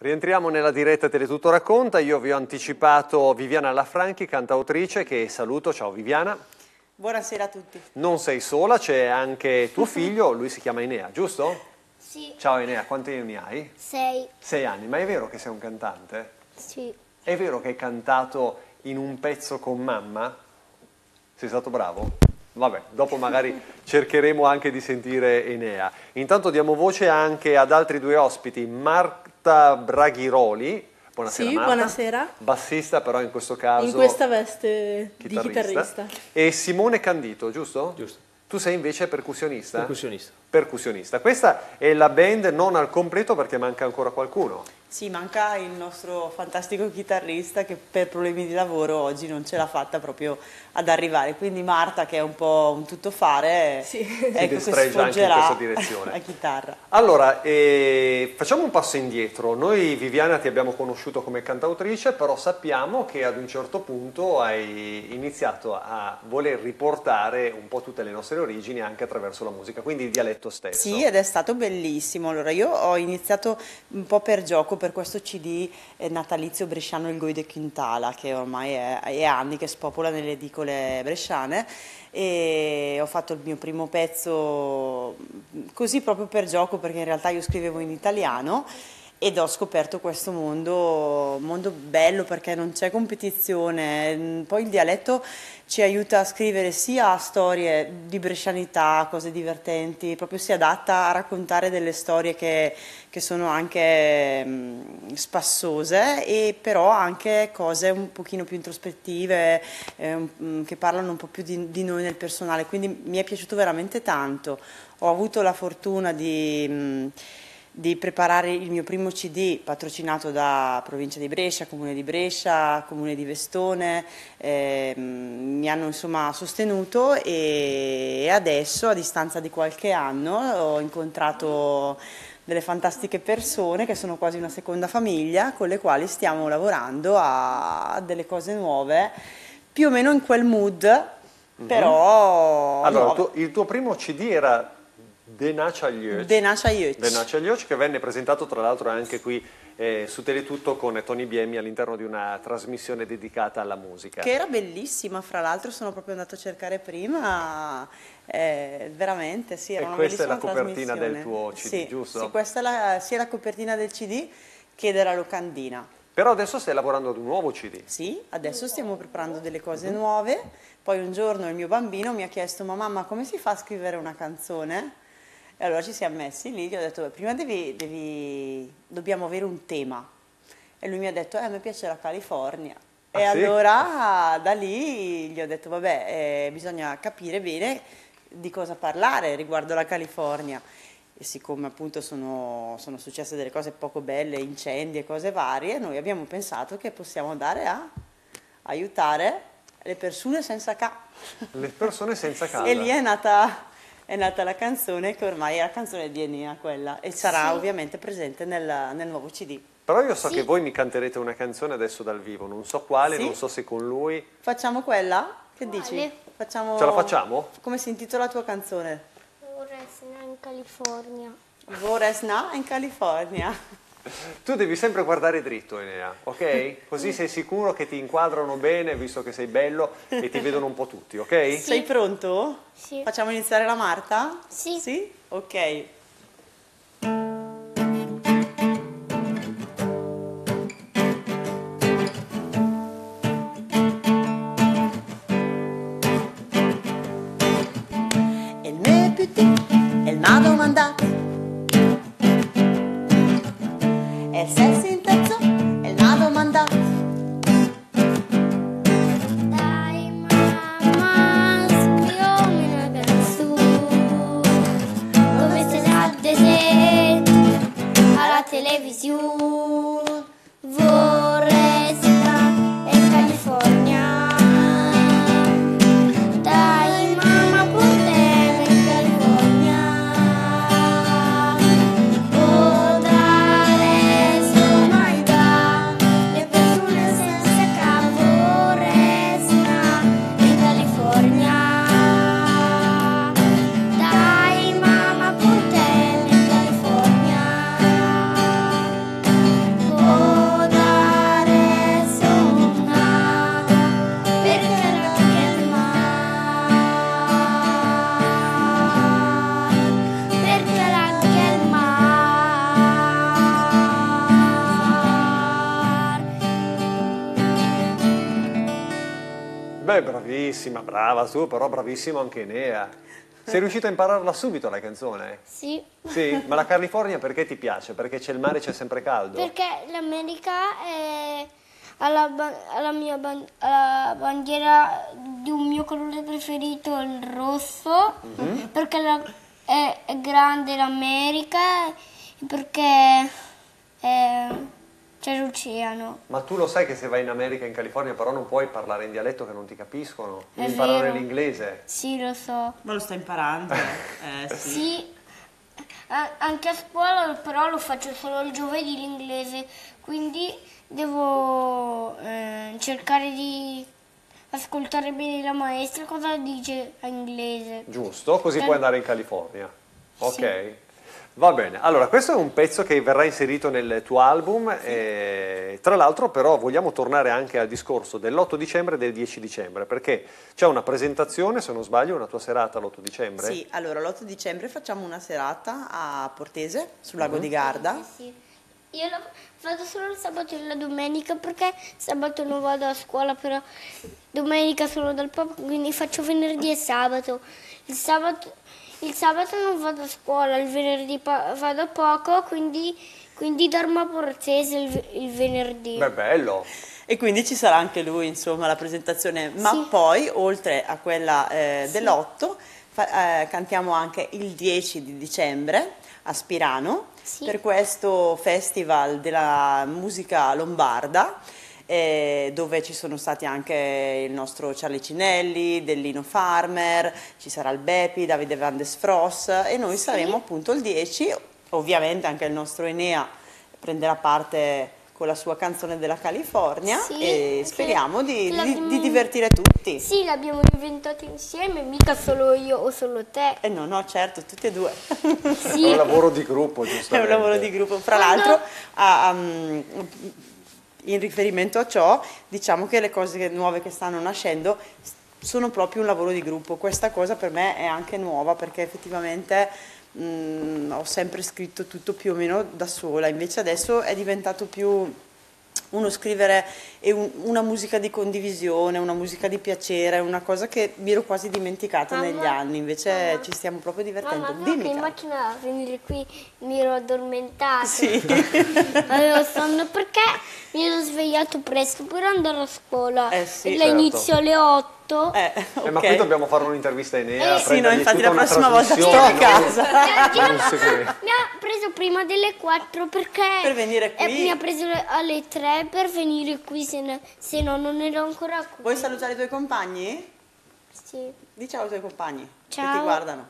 Rientriamo nella diretta Teletutto Racconta. Io vi ho anticipato Viviana Lafranchi, cantautrice, che saluto. Ciao Viviana. Buonasera a tutti. Non sei sola, c'è anche tuo figlio, lui si chiama Enea, giusto? Sì. Ciao Enea, quanti anni hai? 6. 6 anni, ma è vero che sei un cantante? Sì. È vero che hai cantato in un pezzo con mamma? Sei stato bravo? Vabbè, dopo magari cercheremo anche di sentire Enea. Intanto diamo voce anche ad altri due ospiti, Marta Braghiroli. Buonasera Sì, Marta. buonasera. Bassista però in questo caso. In questa veste di chitarrista. E Simone Candito, giusto? Giusto. Tu sei invece percussionista? Percussionista. Percussionista. Questa è la band non al completo perché manca ancora qualcuno. Sì, manca il nostro fantastico chitarrista che per problemi di lavoro oggi non ce l'ha fatta proprio ad arrivare. Quindi Marta, che è un po' un tuttofare, Sì. ecco che destreggia anche in sfoggerà questa direzione. la chitarra. Allora, facciamo un passo indietro. Noi Viviana ti abbiamo conosciuto come cantautrice, però sappiamo che ad un certo punto hai iniziato a voler riportare un po' tutte le nostre origini anche attraverso la musica, quindi il dialetto stesso. Sì, ed è stato bellissimo. Allora, io ho iniziato un po' per gioco per questo CD natalizio bresciano Il Goi de Quintala, che ormai è anni che spopola nelle edicole bresciane, e ho fatto il mio primo pezzo così proprio per gioco, perché in realtà io scrivevo in italiano. Ed ho scoperto questo mondo bello perché non c'è competizione, poi il dialetto ci aiuta a scrivere sia storie di brescianità, cose divertenti, proprio si adatta a raccontare delle storie che sono anche spassose, e però anche cose un pochino più introspettive, che parlano un po' più di noi nel personale, quindi mi è piaciuto veramente tanto. Ho avuto la fortuna di preparare il mio primo CD patrocinato da Provincia di Brescia, Comune di Brescia, Comune di Vestone, mi hanno insomma sostenuto, e adesso a distanza di qualche anno ho incontrato delle fantastiche persone che sono quasi una seconda famiglia, con le quali stiamo lavorando a delle cose nuove, più o meno in quel mood, però... Allora, il tuo primo CD era De Nacha Gjöc. De Nacha Gjöc. De Nacha Gjöc, che venne presentato tra l'altro anche qui su Teletutto con Tony Biemi all'interno di una trasmissione dedicata alla musica. Che era bellissima, fra l'altro sono proprio andato a cercare prima, veramente sì, era E una questa è la bellissima copertina trasmissione. del tuo CD, sì, giusto? Sì, questa è sia la copertina del CD che della locandina. Però adesso stai lavorando ad un nuovo CD. Sì, adesso stiamo preparando delle cose nuove, poi un giorno il mio bambino mi ha chiesto: ma mamma, come si fa a scrivere una canzone? E allora ci siamo messi lì, gli ho detto: prima dobbiamo avere un tema. E lui mi ha detto: a me piace la California. Ah, e sì? allora da lì gli ho detto: vabbè, bisogna capire bene di cosa parlare riguardo la California. E siccome appunto sono successe delle cose poco belle, incendi e cose varie, noi abbiamo pensato che possiamo andare a aiutare le persone senza casa. Le persone senza casa. E lì è nata la canzone, che ormai è la canzone di Enea quella, e sarà ovviamente presente nel nuovo CD. Però io so che voi mi canterete una canzone adesso dal vivo, non so quale, Sì? non so se con lui. Facciamo quella? Che Quale? dici? Facciamo... Ce la facciamo? Come si intitola la tua canzone? Vorrei in California. Voresna in California. Tu devi sempre guardare dritto, Enea, ok? Così sei sicuro che ti inquadrano bene, visto che sei bello e ti vedono un po' tutti, ok? Sei pronto? Sì. Facciamo iniziare la Marta? Sì. Sì? Ok. Il mio petit, il m'ha domandato, e se si intezzo, il m'ha domandato. Dai mamma, scrivimi una canzone, come se sa di sé, alla televisione. Vorrei stare in California. Dai mamma, portami in California. Potrare sono età, le persone senza capo resta in California. Dai mamma, portami in California. Beh, bravissima, brava tu, però bravissimo anche Enea. Sei riuscito a impararla subito la canzone? Sì, Sì? Ma la California perché ti piace? Perché c'è il mare e c'è sempre caldo? perché l'America ha la bandiera di un mio colore preferito, il rosso, perché è grande l'America e perché c'è l'oceano. Ma tu lo sai che se vai in America, in California, però non puoi parlare in dialetto che non ti capiscono? È Devi imparare vero. l'inglese. Sì, lo so. Ma lo sta imparando? Sì. Sì, anche a scuola però lo faccio solo il giovedì l'inglese, quindi devo cercare di ascoltare bene la maestra cosa dice in inglese. Giusto, così puoi andare in California. Ok. Sì. Va bene, allora questo è un pezzo che verrà inserito nel tuo album, tra l'altro però vogliamo tornare anche al discorso dell'8 dicembre e del 10 dicembre, perché c'è una presentazione, se non sbaglio, una tua serata l'8 dicembre? Sì, allora l'8 dicembre facciamo una serata a Portese, sul lago di Garda. Sì. Io vado solo il sabato e la domenica perché sabato non vado a scuola, però domenica sono dal papa, quindi faccio venerdì e sabato. Il sabato non vado a scuola, il venerdì vado poco, quindi dormo a Portese il venerdì. Beh, bello. E quindi ci sarà anche lui, insomma, la presentazione. Ma Sì. poi, oltre a quella dell'8, cantiamo anche il 10 di dicembre a Spirano, Sì. per questo festival della musica lombarda, dove ci sono stati anche il nostro Charlie Cinelli, Dellino Farmer, ci sarà il Bepi, Davide Van de Sfros, e noi saremo appunto il 10, ovviamente anche il nostro Enea prenderà parte con la sua canzone della California, Sì, e speriamo che di l'abbiamo- divertire tutti. Sì, l'abbiamo inventato insieme, mica solo io o solo te. No, certo, tutti e due. Sì. È un lavoro di gruppo, È giustamente. un lavoro di gruppo. Fra Quando- l'altro, in riferimento a ciò, diciamo che le cose nuove che stanno nascendo sono proprio un lavoro di gruppo. Questa cosa per me è anche nuova, perché effettivamente ho sempre scritto tutto più o meno da sola, invece adesso è diventato più uno scrivere e una musica di condivisione, una musica di piacere, una cosa che mi ero quasi dimenticata Mamma, negli anni, invece mamma. ci stiamo proprio divertendo. Mamma, Dimmi, che cara. immagina venire qui, mi ero addormentata. Sì. Avevo sonno perché mi ero svegliato presto per andare a scuola. Sì, e certo. inizio alle 8. Ok. Ma qui dobbiamo fare un'intervista a Enea, Sì, no, prendergli infatti tutta la una prossima volta sto a trasmissione, casa. non si crede. Mi ha preso prima delle 4 perché Per venire qui. mi ha preso alle 3 per venire qui, se no non ero ancora qui. Vuoi salutare i tuoi compagni? Sì. Di ciao ai tuoi compagni che ti Ciao. guardano.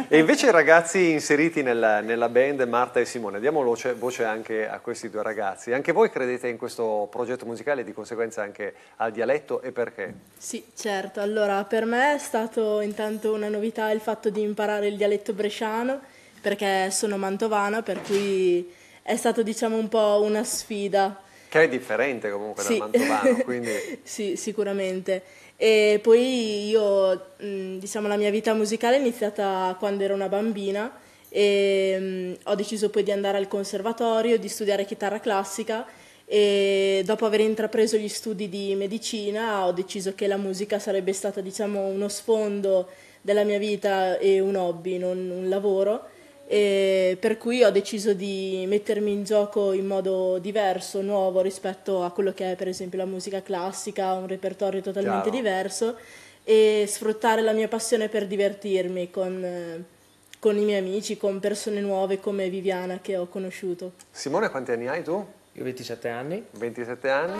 E invece i ragazzi inseriti nella band, Marta e Simone, diamo voce anche a questi due ragazzi. Anche voi credete in questo progetto musicale e di conseguenza anche al dialetto, e perché? Sì, certo. Allora, per me è stato intanto una novità il fatto di imparare il dialetto bresciano, perché sono mantovana, per cui è stato, diciamo, un po' una sfida. Che è differente comunque dal mantovano, quindi... Sì, sicuramente. E poi io, diciamo, la mia vita musicale è iniziata quando ero una bambina e ho deciso poi di andare al conservatorio, di studiare chitarra classica, e dopo aver intrapreso gli studi di medicina ho deciso che la musica sarebbe stata, diciamo, uno sfondo della mia vita e un hobby, non un lavoro. E per cui ho deciso di mettermi in gioco in modo diverso, nuovo rispetto a quello che è per esempio la musica classica, un repertorio totalmente Chiaro. diverso, e sfruttare la mia passione per divertirmi con i miei amici, con persone nuove come Viviana che ho conosciuto. Simone, quanti anni hai tu? Io ho 27 anni, 27 anni?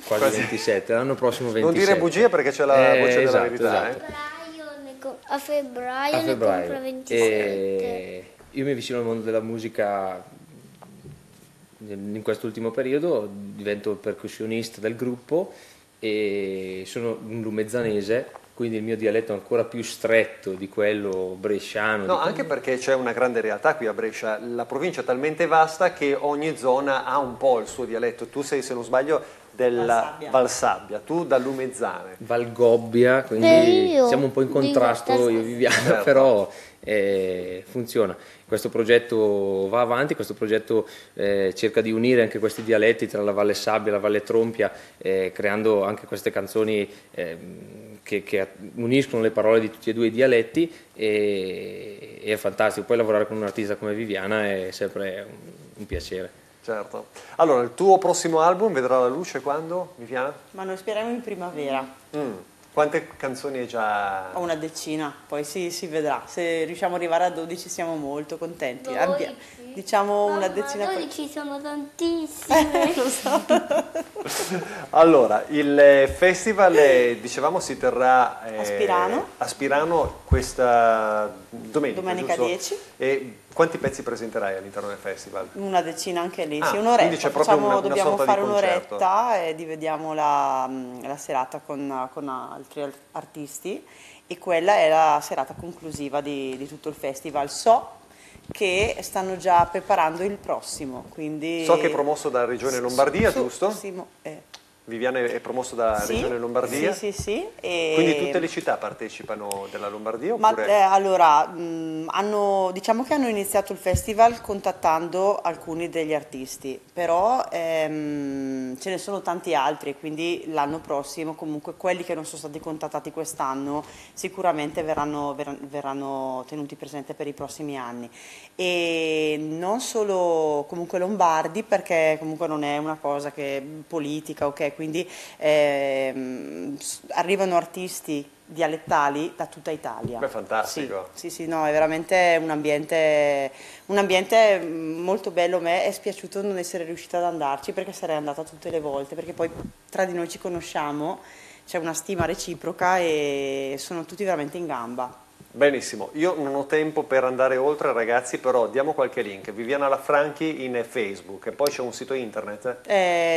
quasi 27, l'anno prossimo 27. Non dire bugie perché c'è la voce della esatto, verità. esatto. A febbraio, A ne compro febbraio. 27. E io mi avvicino al mondo della musica in quest'ultimo periodo, divento il percussionista del gruppo e sono un lumezzanese, quindi il mio dialetto è ancora più stretto di quello bresciano. No, anche perché c'è una grande realtà qui a Brescia, la provincia è talmente vasta che ogni zona ha un po' il suo dialetto. Tu sei, se non sbaglio, della Valsabbia, tu da Lumezzane. Valgobbia, quindi io siamo un po' in contrasto vivo- io e Viviana, Certo. però funziona. Questo progetto va avanti, questo progetto cerca di unire anche questi dialetti tra la Valle Sabbia e la Valle Trompia, creando anche queste canzoni che uniscono le parole di tutti e due i dialetti e è fantastico. Poi lavorare con un artista come Viviana è sempre un piacere. Certo. Allora, il tuo prossimo album vedrà la luce quando, Viviana? Ma noi speriamo in primavera. Quante canzoni hai già... Ho una decina, poi si vedrà. Se riusciamo ad arrivare a 12 siamo molto contenti. 12? Diciamo una Mamma, decina. 12 sono tantissime. Lo so. Allora, il festival, dicevamo, si terrà A Spirano. questa domenica, Domenica giusto? 10. E quanti pezzi presenterai all'interno del festival? Una decina anche lì, Ah, sì, quindi un'oretta. c'è proprio una Dobbiamo sorta di fare concerto. un'oretta e dividiamo la serata con altri artisti e quella è la serata conclusiva di tutto il festival. So che stanno già preparando il prossimo, quindi... So che è promosso dalla Regione Lombardia, giusto? Sì, Viviana è promosso dalla sì, Regione Lombardia? Sì. E... Quindi tutte le città partecipano della Lombardia? Ma Oppure... allora, diciamo che hanno iniziato il festival contattando alcuni degli artisti, però ce ne sono tanti altri, quindi l'anno prossimo comunque quelli che non sono stati contattati quest'anno sicuramente verranno tenuti presenti per i prossimi anni. E non solo comunque lombardi, perché comunque non è una cosa che è politica, ok? Quindi arrivano artisti dialettali da tutta Italia. Beh, fantastico. Sì, no, è veramente un ambiente molto bello. A me è spiaciuto non essere riuscita ad andarci perché sarei andata tutte le volte, perché poi tra di noi ci conosciamo, c'è una stima reciproca e sono tutti veramente in gamba. Benissimo, io non ho tempo per andare oltre, ragazzi, però diamo qualche link. Viviana Lafranchi in Facebook e poi c'è un sito internet.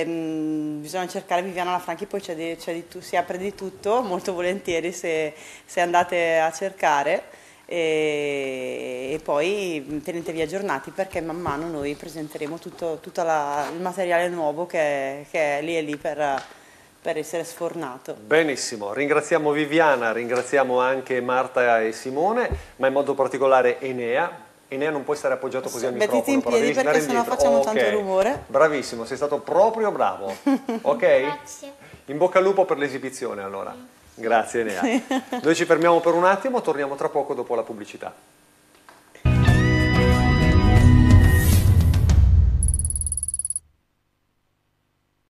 Bisogna cercare Viviana Lafranchi, poi si apre di tutto, molto volentieri se andate a cercare e poi tenetevi aggiornati perché man mano noi presenteremo tutto il materiale nuovo che è lì per essere sfornato. Benissimo, ringraziamo Viviana, ringraziamo anche Marta e Simone, ma in modo particolare Enea. Enea, non puoi stare appoggiato così al Mettiti microfono, in però piedi devi perché stare sennò indietro. facciamo Ok. tanto rumore. Bravissimo, sei stato proprio bravo. Ok? Grazie. In bocca al lupo per l'esibizione allora. Grazie Enea. Noi ci fermiamo per un attimo, torniamo tra poco dopo la pubblicità.